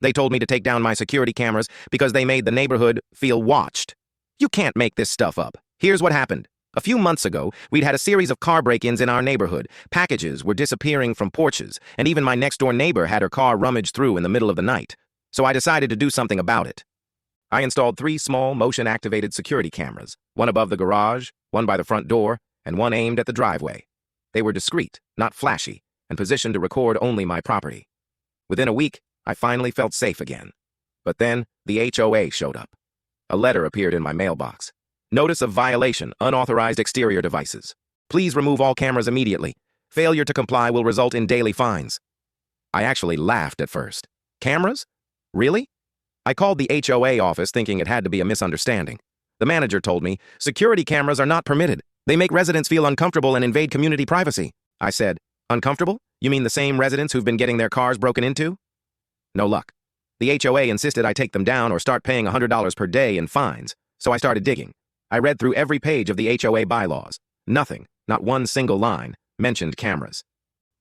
They told me to take down my security cameras because they made the neighborhood feel watched. You can't make this stuff up. Here's what happened. A few months ago, we'd had a series of car break-ins in our neighborhood. Packages were disappearing from porches, and even my next-door neighbor had her car rummaged through in the middle of the night. So I decided to do something about it. I installed 3 small motion-activated security cameras, one above the garage, one by the front door, and one aimed at the driveway. They were discreet, not flashy, and positioned to record only my property. Within a week, I finally felt safe again. But then, the HOA showed up. A letter appeared in my mailbox. Notice of violation, unauthorized exterior devices. Please remove all cameras immediately. Failure to comply will result in daily fines. I actually laughed at first. Cameras? Really? I called the HOA office thinking it had to be a misunderstanding. The manager told me, security cameras are not permitted. They make residents feel uncomfortable and invade community privacy. I said, uncomfortable? You mean the same residents who've been getting their cars broken into? No luck. The HOA insisted I take them down or start paying $100 per day in fines, so I started digging. I read through every page of the HOA bylaws. Nothing, not one single line, mentioned cameras.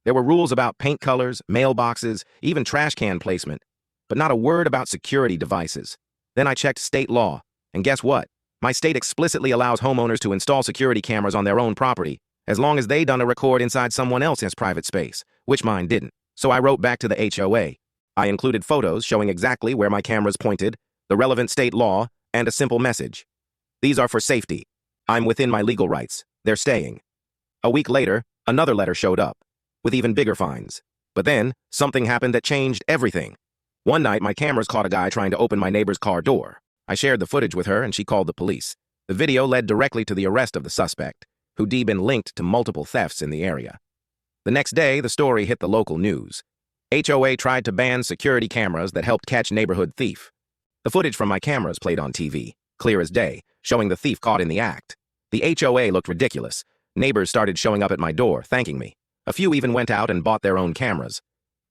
There were rules about paint colors, mailboxes, even trash can placement, but not a word about security devices. Then I checked state law, and guess what? My state explicitly allows homeowners to install security cameras on their own property, as long as they done a record inside someone else's private space, which mine didn't. So I wrote back to the HOA. I included photos showing exactly where my cameras pointed, the relevant state law, and a simple message. These are for safety. I'm within my legal rights. They're staying. A week later, another letter showed up, with even bigger fines. But then, something happened that changed everything. One night, my cameras caught a guy trying to open my neighbor's car door. I shared the footage with her, and she called the police. The video led directly to the arrest of the suspect, who'd been linked to multiple thefts in the area. The next day, the story hit the local news. HOA tried to ban security cameras that helped catch neighborhood thief. The footage from my cameras played on TV, clear as day, showing the thief caught in the act. The HOA looked ridiculous. Neighbors started showing up at my door, thanking me. A few even went out and bought their own cameras.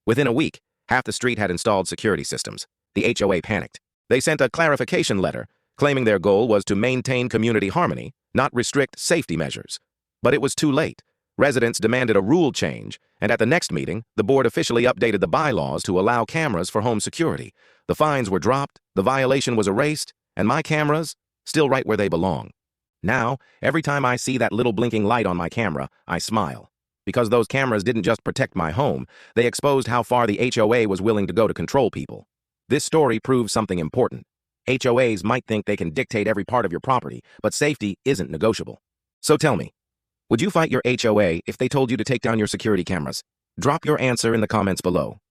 Within a week, half the street had installed security systems. The HOA panicked. They sent a clarification letter, claiming their goal was to maintain community harmony, not restrict safety measures. But it was too late. Residents demanded a rule change, and at the next meeting, the board officially updated the bylaws to allow cameras for home security. The fines were dropped, the violation was erased, and my cameras, still right where they belong. Now, every time I see that little blinking light on my camera, I smile. Because those cameras didn't just protect my home, they exposed how far the HOA was willing to go to control people. This story proves something important. HOAs might think they can dictate every part of your property, but safety isn't negotiable. So tell me, would you fight your HOA if they told you to take down your security cameras? Drop your answer in the comments below.